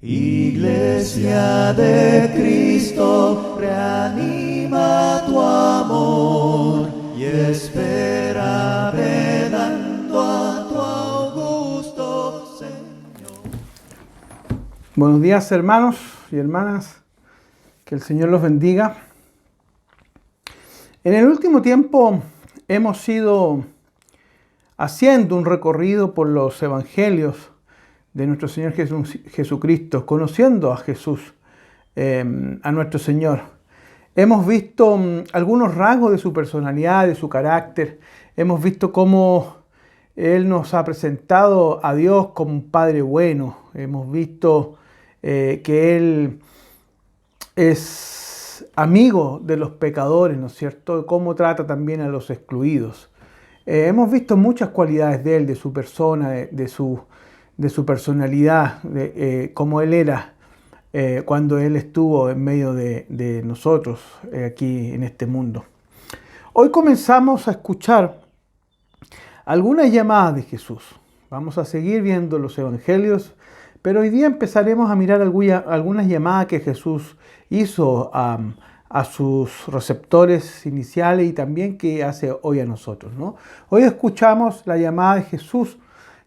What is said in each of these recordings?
Iglesia de Cristo, reanima tu amor y espera velando a tu augusto Señor. Buenos días, hermanos y hermanas, que el Señor los bendiga. En el último tiempo hemos ido haciendo un recorrido por los evangelios de nuestro Señor Jesucristo, conociendo a Jesús, a nuestro Señor. Hemos visto algunos rasgos de su personalidad, de su carácter. Hemos visto cómo Él nos ha presentado a Dios como un Padre bueno. Hemos visto que Él es amigo de los pecadores, ¿no es cierto? Cómo trata también a los excluidos. Hemos visto muchas cualidades de Él, de su persona, de su personalidad, de cómo Él era cuando Él estuvo en medio de nosotros aquí en este mundo. Hoy comenzamos a escuchar algunas llamadas de Jesús. Vamos a seguir viendo los evangelios, pero hoy día empezaremos a mirar algunas llamadas que Jesús hizo a sus receptores iniciales y también que hace hoy a nosotros, ¿no? Hoy escuchamos la llamada de Jesús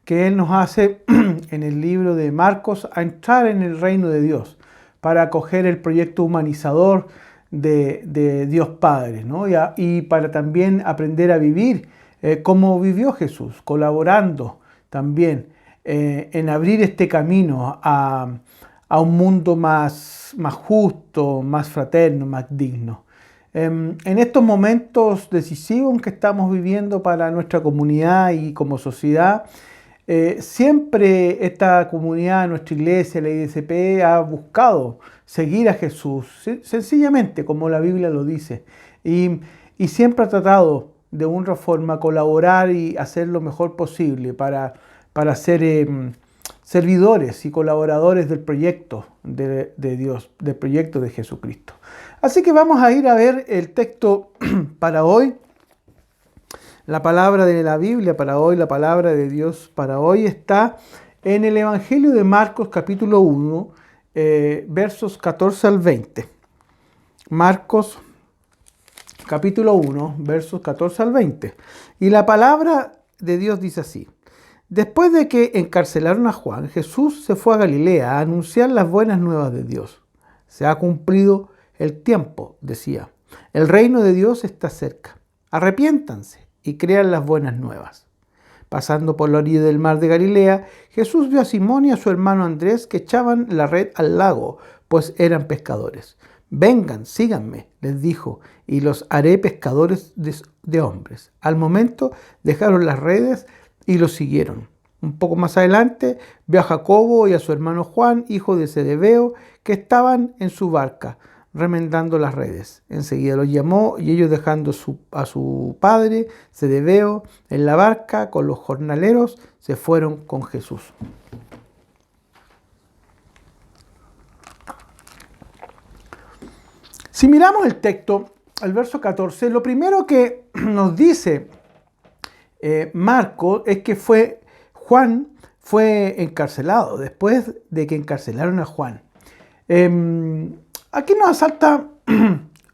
que Él nos hace en el libro de Marcos a entrar en el reino de Dios para acoger el proyecto humanizador de Dios Padre, ¿no? Y para también aprender a vivir como vivió Jesús, colaborando también en abrir este camino a un mundo más justo, más fraterno, más digno. En estos momentos decisivos en que estamos viviendo para nuestra comunidad y como sociedad, siempre esta comunidad, nuestra iglesia, la IDCP, ha buscado seguir a Jesús, sencillamente como la Biblia lo dice, y siempre ha tratado de una forma colaborar y hacer lo mejor posible para ser servidores y colaboradores del proyecto de Dios, del proyecto de Jesucristo. Así que vamos a ir a ver el texto para hoy. La palabra de la Biblia para hoy, la palabra de Dios para hoy está en el Evangelio de Marcos capítulo 1, versos 14 al 20. Marcos capítulo 1, versos 14 al 20. Y la palabra de Dios dice así: Después de que encarcelaron a Juan, Jesús se fue a Galilea a anunciar las buenas nuevas de Dios. Se ha cumplido el tiempo, decía. El reino de Dios está cerca. Arrepiéntanse y crean las buenas nuevas. Pasando por la orilla del mar de Galilea, Jesús vio a Simón y a su hermano Andrés que echaban la red al lago, pues eran pescadores. Vengan, síganme, les dijo, y los haré pescadores de hombres. Al momento dejaron las redes y los siguieron. Un poco más adelante vio a Jacobo y a su hermano Juan, hijo de Zebedeo, que estaban en su barca, remendando las redes. Enseguida los llamó y ellos, dejando a su padre Zebedeo en la barca con los jornaleros, se fueron con Jesús. Si miramos el texto, al verso 14, lo primero que nos dice Marcos es que Juan fue encarcelado después de que encarcelaron a Juan. Aquí nos asalta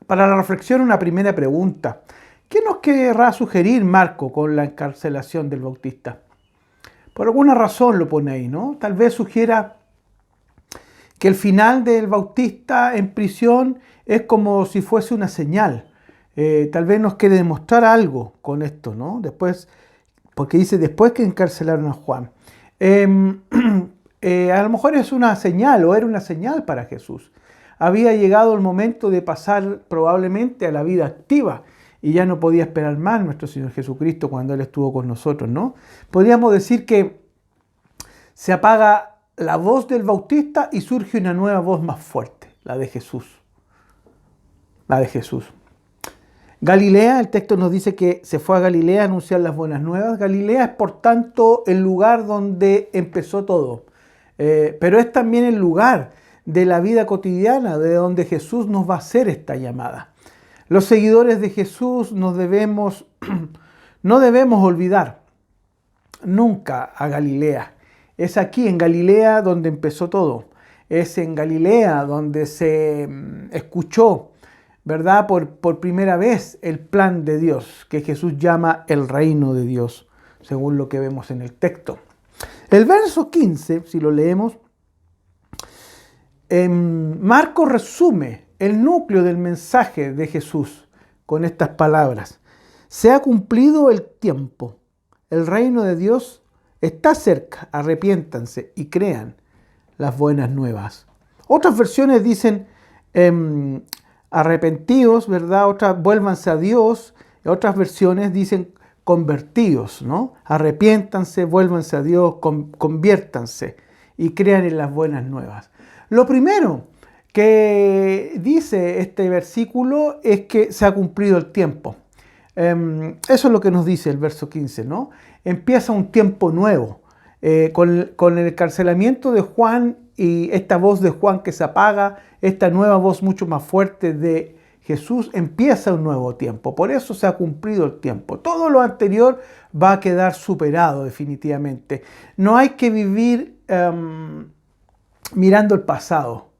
para la reflexión una primera pregunta. ¿Qué nos querrá sugerir Marcos con la encarcelación del Bautista? Por alguna razón lo pone ahí, ¿no? Tal vez sugiera que el final del Bautista en prisión es como si fuese una señal. Tal vez nos quiere demostrar algo con esto, ¿no? Porque dice después que encarcelaron a Juan. A lo mejor es una señal o era una señal para Jesús. Había llegado el momento de pasar probablemente a la vida activa y ya no podía esperar más nuestro Señor Jesucristo cuando Él estuvo con nosotros, ¿no? Podríamos decir que se apaga la voz del Bautista y surge una nueva voz más fuerte, la de Jesús. La de Jesús. Galilea, el texto nos dice que se fue a Galilea a anunciar las buenas nuevas. Galilea es, por tanto, el lugar donde empezó todo. Pero es también el lugar de la vida cotidiana, de donde Jesús nos va a hacer esta llamada. Los seguidores de Jesús no debemos olvidar nunca a Galilea. Es aquí en Galilea donde empezó todo. es en Galilea donde se escuchó, ¿verdad? Por primera vez el plan de Dios, que Jesús llama el reino de Dios, según lo que vemos en el texto. El verso 15, si lo leemos, Marcos resume el núcleo del mensaje de Jesús con estas palabras. Se ha cumplido el tiempo. El reino de Dios está cerca. Arrepiéntanse y crean las buenas nuevas. Otras versiones dicen arrepentidos, ¿verdad? Otras vuélvanse a Dios. Otras versiones dicen convertidos, ¿no? Arrepiéntanse, vuélvanse a Dios, conviértanse y crean en las buenas nuevas. Lo primero que dice este versículo es que se ha cumplido el tiempo. Eso es lo que nos dice el verso 15, ¿no? Empieza un tiempo nuevo. Con el encarcelamiento de Juan y esta voz de Juan que se apaga, esta nueva voz mucho más fuerte de Jesús, empieza un nuevo tiempo. Por eso se ha cumplido el tiempo. Todo lo anterior va a quedar superado definitivamente. No hay que vivir mirando el pasado.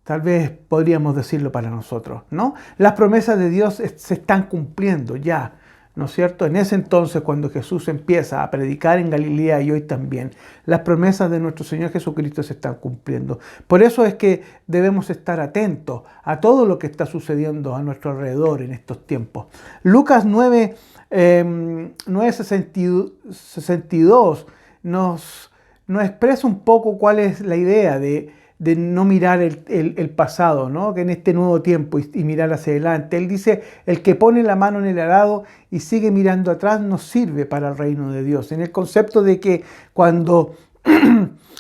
Tal vez podríamos decirlo para nosotros, ¿no? Las promesas de Dios se están cumpliendo ya, ¿no es cierto? En ese entonces, cuando Jesús empieza a predicar en Galilea y hoy también, las promesas de nuestro Señor Jesucristo se están cumpliendo. Por eso es que debemos estar atentos a todo lo que está sucediendo a nuestro alrededor en estos tiempos. Lucas 9:62 nos expresa un poco cuál es la idea de no mirar el pasado, ¿no? Que en este nuevo tiempo y mirar hacia adelante. Él dice, el que pone la mano en el arado y sigue mirando atrás no sirve para el reino de Dios. En el concepto de que cuando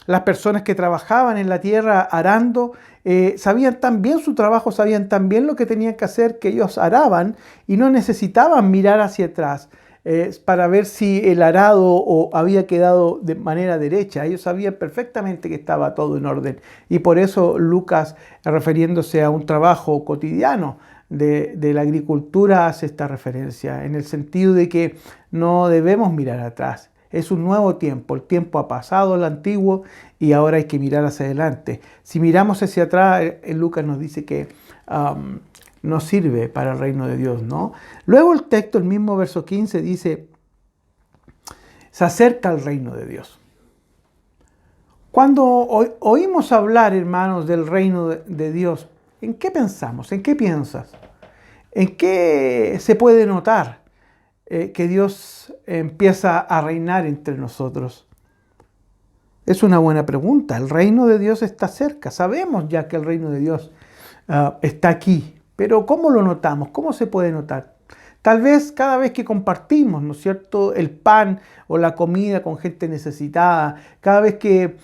las personas que trabajaban en la tierra arando, sabían tan bien su trabajo, sabían tan bien lo que tenían que hacer, que ellos araban y no necesitaban mirar hacia atrás para ver si el arado había quedado de manera derecha. Ellos sabían perfectamente que estaba todo en orden. Y por eso Lucas, refiriéndose a un trabajo cotidiano de la agricultura, hace esta referencia, en el sentido de que no debemos mirar atrás. Es un nuevo tiempo, el tiempo ha pasado, el antiguo, y ahora hay que mirar hacia adelante. Si miramos hacia atrás, Lucas nos dice que no sirve para el reino de Dios, ¿no? Luego el texto, el mismo verso 15, dice, se acerca al reino de Dios. Cuando oímos hablar, hermanos, del reino de Dios, ¿en qué pensamos? ¿En qué piensas? ¿En qué se puede notar que Dios empieza a reinar entre nosotros? Es una buena pregunta. El reino de Dios está cerca. Sabemos ya que el reino de Dios está aquí. Pero ¿cómo lo notamos? ¿Cómo se puede notar? Tal vez cada vez que compartimos, ¿no es cierto?, el pan o la comida con gente necesitada, cada vez que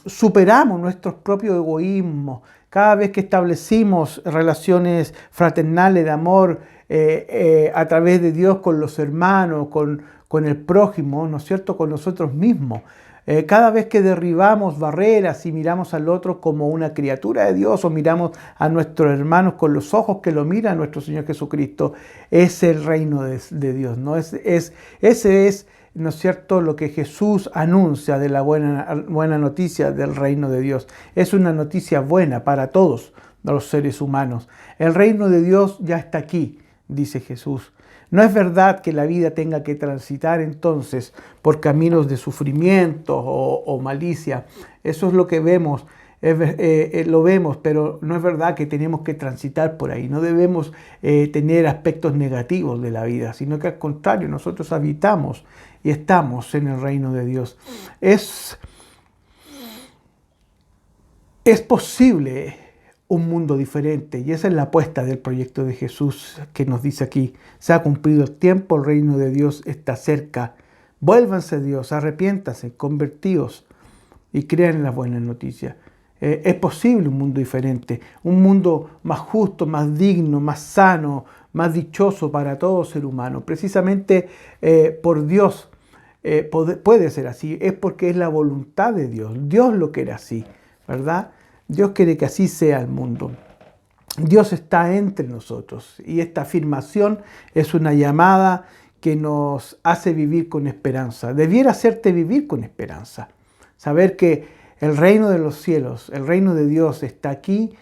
superamos nuestros propios egoísmos, cada vez que establecimos relaciones fraternales de amor a través de Dios con los hermanos, con el prójimo, ¿no es cierto?, con nosotros mismos. Cada vez que derribamos barreras y miramos al otro como una criatura de Dios o miramos a nuestros hermanos con los ojos que lo mira nuestro Señor Jesucristo, es el reino de Dios, ¿no? Ese es, ¿no es cierto?, lo que Jesús anuncia de la buena noticia del reino de Dios. Es una noticia buena para todos los seres humanos. El reino de Dios ya está aquí, dice Jesús. No es verdad que la vida tenga que transitar entonces por caminos de sufrimiento o malicia. Eso es lo que vemos, lo vemos, pero no es verdad que tenemos que transitar por ahí. No debemos tener aspectos negativos de la vida, sino que al contrario, nosotros habitamos y estamos en el reino de Dios. Es posible un mundo diferente, y esa es la apuesta del proyecto de Jesús que nos dice aquí: se ha cumplido el tiempo, el reino de Dios está cerca, vuélvanse a Dios, arrepiéntanse, convertíos y crean en las buenas noticias. Es posible un mundo diferente, un mundo más justo, más digno, más sano, más dichoso para todo ser humano. Precisamente por Dios puede ser así, es porque es la voluntad de Dios. Dios lo quiere así, ¿verdad? Dios quiere que así sea el mundo. Dios está entre nosotros y esta afirmación es una llamada que nos hace vivir con esperanza. Debiera hacerte vivir con esperanza. Saber que el reino de los cielos, el reino de Dios está aquí,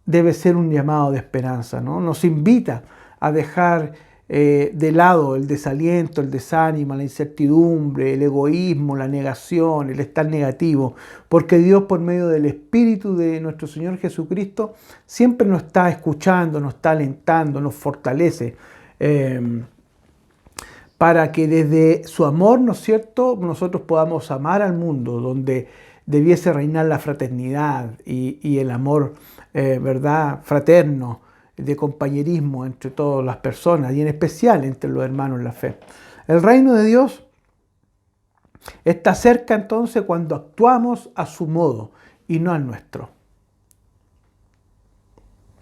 debe ser un llamado de esperanza, ¿no? Nos invita a dejar de lado el desaliento, el desánimo, la incertidumbre, el egoísmo, la negación, el estar negativo, porque Dios, por medio del Espíritu de nuestro Señor Jesucristo, siempre nos está escuchando, nos está alentando, nos fortalece, para que desde su amor, ¿no es cierto?, nosotros podamos amar al mundo, donde debiese reinar la fraternidad y el amor, ¿verdad?, fraterno, de compañerismo entre todas las personas y en especial entre los hermanos en la fe. El reino de Dios está cerca entonces cuando actuamos a su modo y no al nuestro.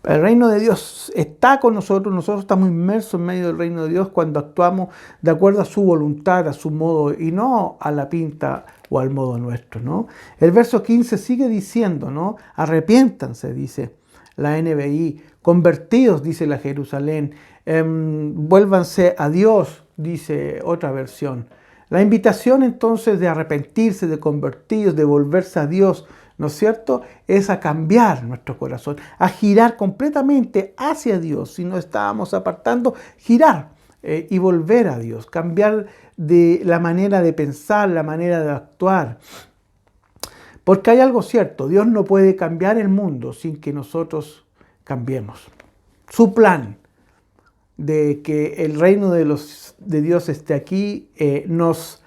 El reino de Dios está con nosotros, nosotros estamos inmersos en medio del reino de Dios cuando actuamos de acuerdo a su voluntad, a su modo y no a la pinta o al modo nuestro, ¿no? El verso 15 sigue diciendo, ¿no? Arrepiéntanse, dice la NBI, convertidos, dice la Jerusalén, vuélvanse a Dios, dice otra versión. La invitación entonces de arrepentirse, de convertidos, de volverse a Dios, ¿no es cierto?, es a cambiar nuestro corazón, a girar completamente hacia Dios. Si nos estábamos apartando, girar y volver a Dios, cambiar de la manera de pensar, la manera de actuar. Porque hay algo cierto, Dios no puede cambiar el mundo sin que nosotros cambiemos. Su plan de que el reino de Dios esté aquí nos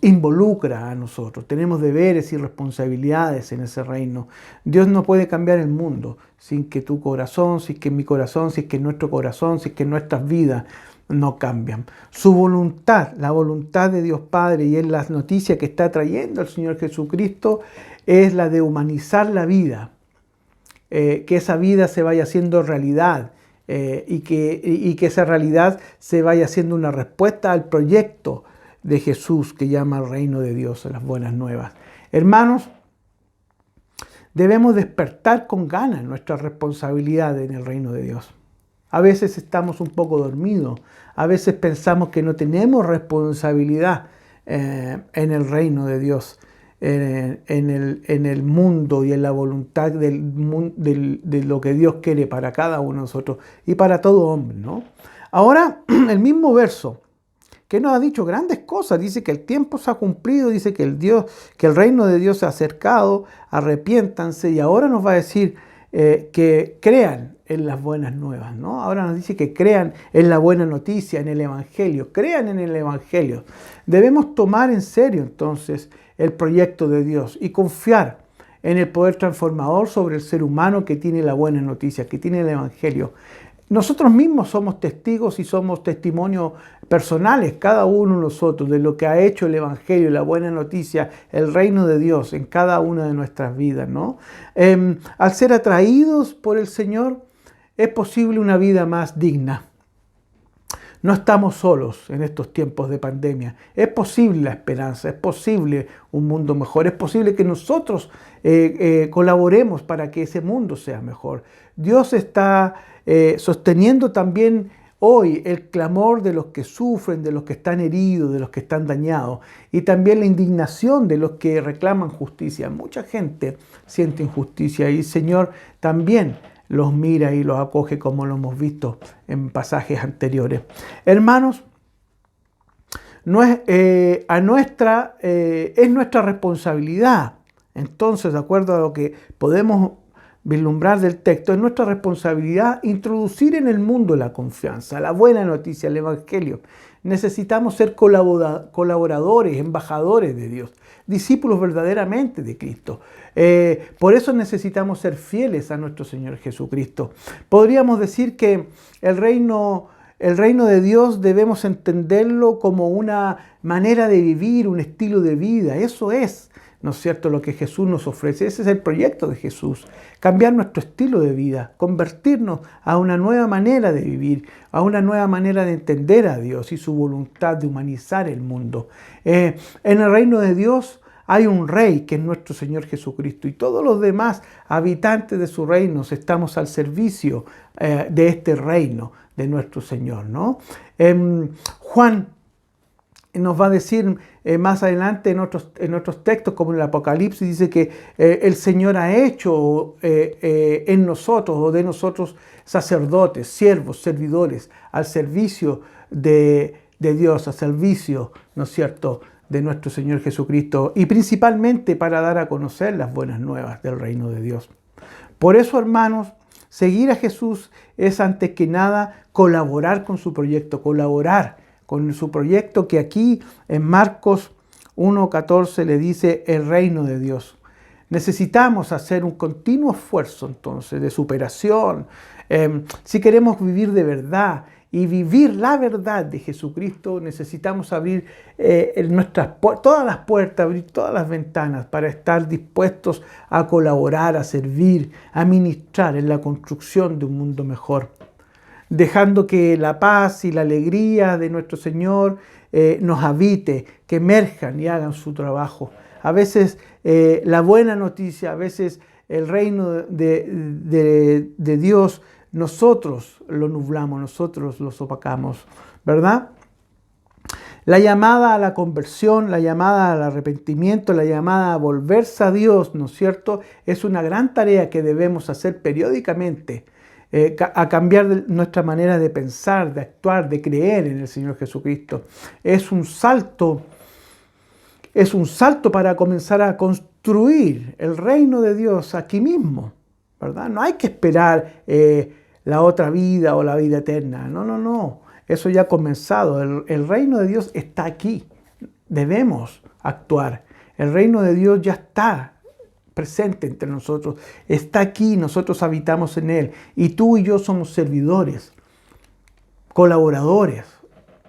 involucra a nosotros. Tenemos deberes y responsabilidades en ese reino. Dios no puede cambiar el mundo sin que tu corazón, sin que mi corazón, sin que nuestro corazón, sin que nuestras vidas no cambian. Su voluntad, la voluntad de Dios Padre, y es la noticia que está trayendo el Señor Jesucristo, es la de humanizar la vida, que esa vida se vaya haciendo realidad y que esa realidad se vaya haciendo una respuesta al proyecto de Jesús que llama al reino de Dios, a las buenas nuevas. Hermanos, debemos despertar con ganas nuestra responsabilidad en el reino de Dios. A veces estamos un poco dormidos, a veces pensamos que no tenemos responsabilidad en el reino de Dios, en el mundo y en la voluntad de lo que Dios quiere para cada uno de nosotros y para todo hombre, ¿no? Ahora, el mismo verso que nos ha dicho grandes cosas, dice que el tiempo se ha cumplido, dice que el reino de Dios se ha acercado, arrepiéntanse, y ahora nos va a decir que crean en las buenas nuevas, ¿no? Ahora nos dice que crean en la buena noticia, en el Evangelio, crean en el Evangelio. Debemos tomar en serio entonces el proyecto de Dios y confiar en el poder transformador sobre el ser humano que tiene la buena noticia, que tiene el Evangelio. Nosotros mismos somos testigos y somos testimonios personales, cada uno de nosotros, de lo que ha hecho el Evangelio, la buena noticia, el reino de Dios en cada una de nuestras vidas, ¿no? Al ser atraídos por el Señor, es posible una vida más digna. No estamos solos en estos tiempos de pandemia. Es posible la esperanza, es posible un mundo mejor, es posible que nosotros colaboremos para que ese mundo sea mejor. Dios está sosteniendo también hoy el clamor de los que sufren, de los que están heridos, de los que están dañados, y también la indignación de los que reclaman justicia. Mucha gente siente injusticia y el Señor también los mira y los acoge, como lo hemos visto en pasajes anteriores. Hermanos, es nuestra responsabilidad. Entonces, de acuerdo a lo que podemos vislumbrar del texto, es nuestra responsabilidad introducir en el mundo la confianza, la buena noticia, el Evangelio. Necesitamos ser colaboradores, embajadores de Dios, discípulos verdaderamente de Cristo. Por eso necesitamos ser fieles a nuestro Señor Jesucristo. Podríamos decir que el reino de Dios debemos entenderlo como una manera de vivir, un estilo de vida. Eso es, ¿no es cierto?, lo que Jesús nos ofrece. Ese es el proyecto de Jesús. Cambiar nuestro estilo de vida, convertirnos a una nueva manera de vivir, a una nueva manera de entender a Dios y su voluntad de humanizar el mundo. En el reino de Dios hay un rey que es nuestro Señor Jesucristo, y todos los demás habitantes de su reino estamos al servicio de este reino de nuestro Señor, ¿no? Juan nos va a decir más adelante en otros textos, como en el Apocalipsis, dice que el Señor ha hecho en nosotros o de nosotros sacerdotes, siervos, servidores, al servicio de Dios, al servicio, ¿no es cierto?, de nuestro Señor Jesucristo, y principalmente para dar a conocer las buenas nuevas del reino de Dios. Por eso, hermanos, seguir a Jesús es antes que nada colaborar con su proyecto, colaborar con su proyecto que aquí en Marcos 1:14 le dice el reino de Dios. Necesitamos hacer un continuo esfuerzo entonces de superación. Si queremos vivir de verdad y vivir la verdad de Jesucristo, necesitamos abrir todas las puertas, abrir todas las ventanas para estar dispuestos a colaborar, a servir, a ministrar en la construcción de un mundo mejor, dejando que la paz y la alegría de nuestro Señor nos habite, que emerjan y hagan su trabajo. A veces la buena noticia, a veces el reino de Dios, nosotros lo nublamos, nosotros lo opacamos, ¿verdad? La llamada a la conversión, la llamada al arrepentimiento, la llamada a volverse a Dios, ¿no es cierto?, es una gran tarea que debemos hacer periódicamente, a cambiar nuestra manera de pensar, de actuar, de creer en el Señor Jesucristo. Es un salto para comenzar a construir el reino de Dios aquí mismo, ¿verdad? No hay que esperar la otra vida o la vida eterna. No. Eso ya ha comenzado. El reino de Dios está aquí. Debemos actuar. El reino de Dios ya está presente entre nosotros. Está aquí, nosotros habitamos en Él. Y tú y yo somos servidores, colaboradores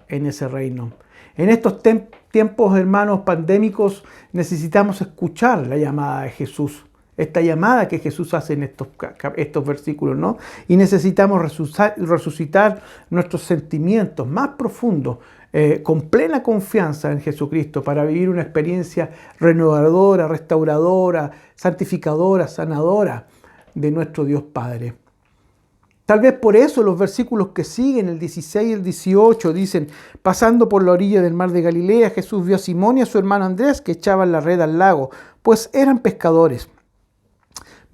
en ese reino. En estos tiempos, hermanos, pandémicos, necesitamos escuchar la llamada de Jesús. Esta llamada que Jesús hace en estos versículos, ¿no? Y necesitamos resucitar nuestros sentimientos más profundos con plena confianza en Jesucristo para vivir una experiencia renovadora, restauradora, santificadora, sanadora de nuestro Dios Padre. Tal vez por eso los versículos que siguen, el 16 y el 18, dicen: pasando por la orilla del mar de Galilea, Jesús vio a Simón y a su hermano Andrés que echaban la red al lago, pues eran pescadores.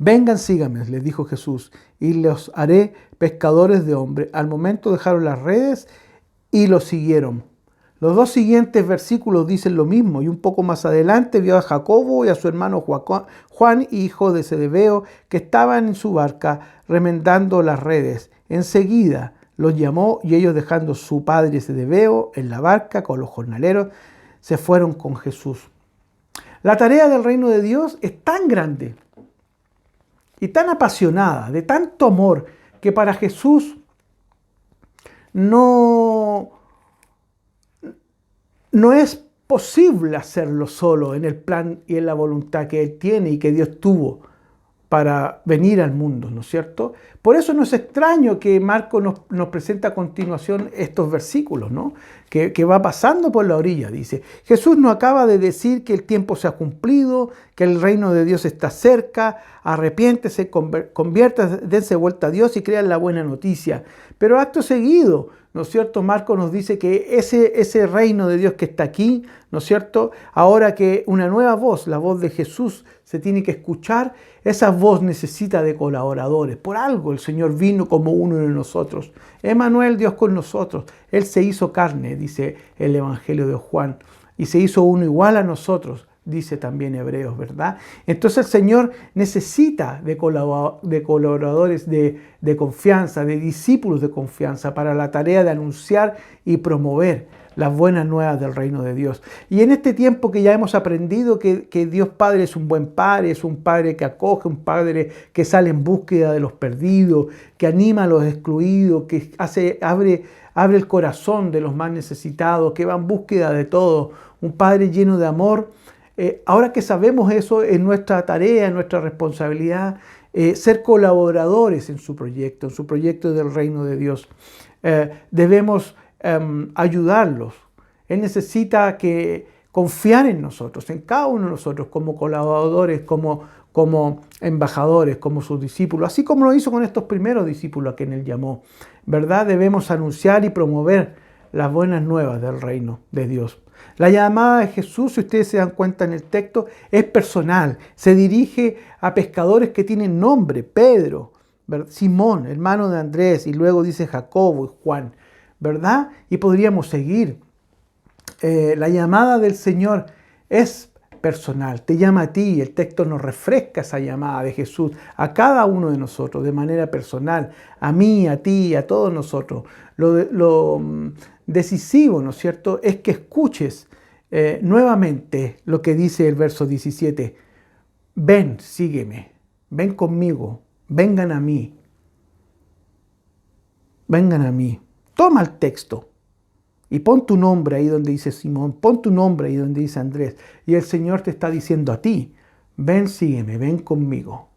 Vengan, síganme, les dijo Jesús, y los haré pescadores de hombres. Al momento dejaron las redes y los siguieron. Los dos siguientes versículos dicen lo mismo, y un poco más adelante vio a Jacobo y a su hermano Juan, hijo de Zebedeo, que estaban en su barca remendando las redes. Enseguida los llamó y ellos, dejando su padre Zebedeo en la barca con los jornaleros, se fueron con Jesús. La tarea del reino de Dios es tan grande y tan apasionada, de tanto amor, que para Jesús no es posible hacerlo solo en el plan y en la voluntad que Él tiene y que Dios tuvo para venir al mundo, ¿no es cierto? Por eso no es extraño que Marcos nos presenta a continuación estos versículos, ¿no? Que va pasando por la orilla, dice. Jesús nos acaba de decir que el tiempo se ha cumplido, que el reino de Dios está cerca, arrepiéntese, conviértase, dense vuelta a Dios y crean la buena noticia. Pero acto seguido, ¿no es cierto?, Marcos nos dice que ese reino de Dios que está aquí, ¿no es cierto?, ahora que una nueva voz, la voz de Jesús, se tiene que escuchar, esa voz necesita de colaboradores. Por algo el Señor vino como uno de nosotros. Emmanuel, Dios con nosotros. Él se hizo carne, dice el Evangelio de Juan, y se hizo uno igual a nosotros, dice también Hebreos, ¿verdad? Entonces el Señor necesita de colaboradores de confianza, de discípulos de confianza para la tarea de anunciar y promover las buenas nuevas del reino de Dios. Y en este tiempo que ya hemos aprendido que Dios Padre es un buen Padre, es un Padre que acoge, un Padre que sale en búsqueda de los perdidos, que anima a los excluidos, que abre el corazón de los más necesitados, que va en búsqueda de todo, un Padre lleno de amor. Ahora que sabemos eso, es nuestra tarea, es nuestra responsabilidad ser colaboradores en su proyecto del reino de Dios. Debemos ayudarlos. Él necesita confiar en nosotros, en cada uno de nosotros, como colaboradores, como embajadores, como sus discípulos, así como lo hizo con estos primeros discípulos a quienes Él llamó, ¿verdad? Debemos anunciar y promover las buenas nuevas del reino de Dios. La llamada de Jesús, si ustedes se dan cuenta en el texto, es personal. Se dirige a pescadores que tienen nombre: Pedro, Simón, hermano de Andrés, y luego dice Jacobo y Juan, ¿verdad? Y podríamos seguir. La llamada del Señor es personal, te llama a ti, y el texto nos refresca esa llamada de Jesús a cada uno de nosotros de manera personal, a mí, a ti, a todos nosotros. Lo decisivo, ¿no es cierto?, es que escuches nuevamente lo que dice el verso 17. Ven, sígueme, ven conmigo, vengan a mí. Vengan a mí. Toma el texto y pon tu nombre ahí donde dice Simón, pon tu nombre ahí donde dice Andrés. Y el Señor te está diciendo a ti, ven, sígueme, ven conmigo.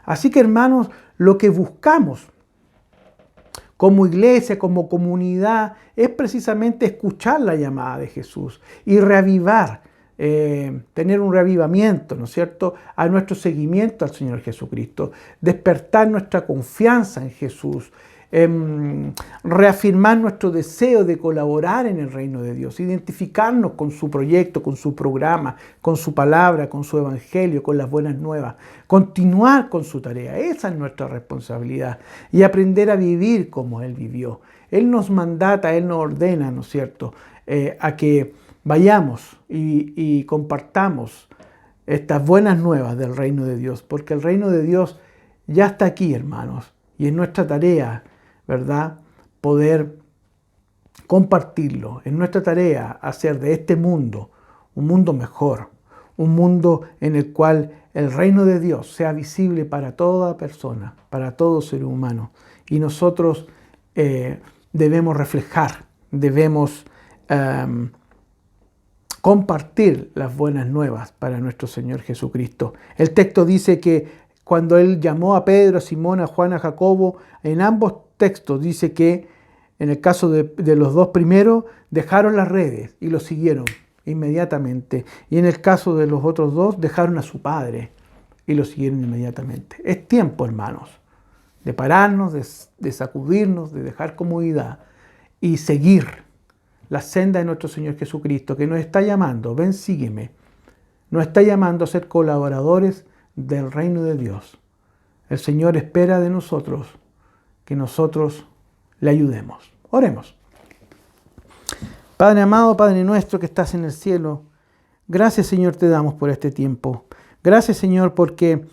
Así que, hermanos, lo que buscamos como iglesia, como comunidad, es precisamente escuchar la llamada de Jesús y reavivar, tener un reavivamiento, ¿no es cierto?, a nuestro seguimiento al Señor Jesucristo, despertar nuestra confianza en Jesús, reafirmar nuestro deseo de colaborar en el reino de Dios, identificarnos con su proyecto, con su programa, con su palabra, con su evangelio, con las buenas nuevas, continuar con su tarea. Esa es nuestra responsabilidad, y aprender a vivir como Él vivió. Él nos mandata, Él nos ordena, ¿no es cierto?, a que vayamos y compartamos estas buenas nuevas del reino de Dios, porque el reino de Dios ya está aquí, hermanos, y es nuestra tarea, ¿verdad?, poder compartirlo. Es nuestra tarea hacer de este mundo un mundo mejor, un mundo en el cual el reino de Dios sea visible para toda persona, para todo ser humano. Y nosotros debemos reflejar, debemos compartir las buenas nuevas para nuestro Señor Jesucristo. El texto dice que cuando Él llamó a Pedro, a Simón, a Juan, a Jacobo, en ambos textos dice que en el caso de los dos primeros dejaron las redes y lo siguieron inmediatamente. Y en el caso de los otros dos dejaron a su padre y lo siguieron inmediatamente. Es tiempo, hermanos, de pararnos, de sacudirnos, de dejar comodidad y seguir la senda de nuestro Señor Jesucristo, que nos está llamando, ven, sígueme. Nos está llamando a ser colaboradores del reino de Dios. El Señor espera de nosotros que nosotros le ayudemos. Oremos. Padre amado, Padre nuestro que estás en el cielo, gracias, Señor, te damos por este tiempo. Gracias, Señor, porque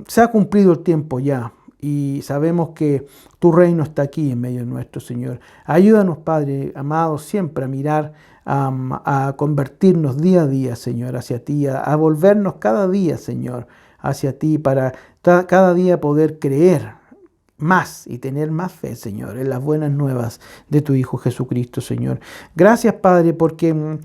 se ha cumplido el tiempo ya y sabemos que tu reino está aquí en medio nuestro, Señor. Ayúdanos, Padre amado, siempre a mirar, a convertirnos día a día, Señor, hacia ti, a volvernos cada día, Señor, hacia ti, para cada día poder creer más y tener más fe, Señor, en las buenas nuevas de tu Hijo Jesucristo, Señor. Gracias, Padre, porque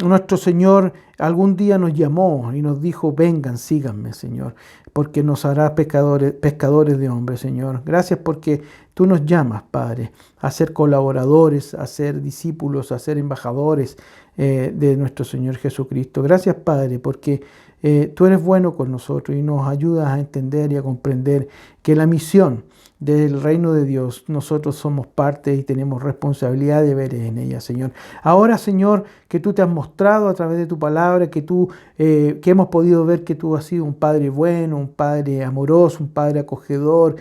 nuestro Señor algún día nos llamó y nos dijo, vengan, síganme, Señor, porque nos harás pescadores de hombres, Señor. Gracias porque tú nos llamas, Padre, a ser colaboradores, a ser discípulos, a ser embajadores de nuestro Señor Jesucristo. Gracias, Padre, porque tú eres bueno con nosotros y nos ayudas a entender y a comprender que la misión del reino de Dios, nosotros somos parte y tenemos responsabilidad de ver en ella, Señor. Ahora, Señor, que tú te has mostrado a través de tu palabra, que hemos podido ver que tú has sido un Padre bueno, un Padre amoroso, un Padre acogedor,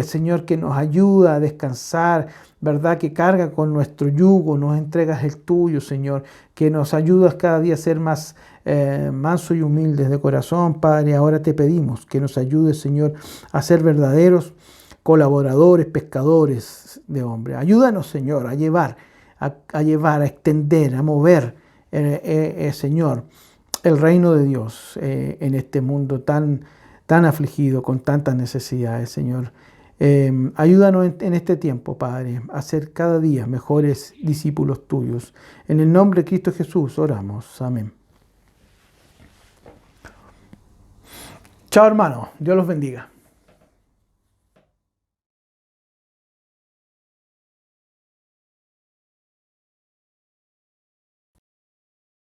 Señor, que nos ayuda a descansar, ¿verdad?, que carga con nuestro yugo, nos entregas el tuyo, Señor, que nos ayudas cada día a ser más manso y humildes de corazón, Padre. Ahora te pedimos que nos ayudes, Señor, a ser verdaderos colaboradores, pescadores de hombres. Ayúdanos, Señor, a llevar, a extender, a mover, Señor, el reino de Dios en este mundo tan afligido, con tantas necesidades, Señor. Ayúdanos en este tiempo, Padre, a ser cada día mejores discípulos tuyos. En el nombre de Cristo Jesús oramos. Amén. Chao, hermano. Dios los bendiga.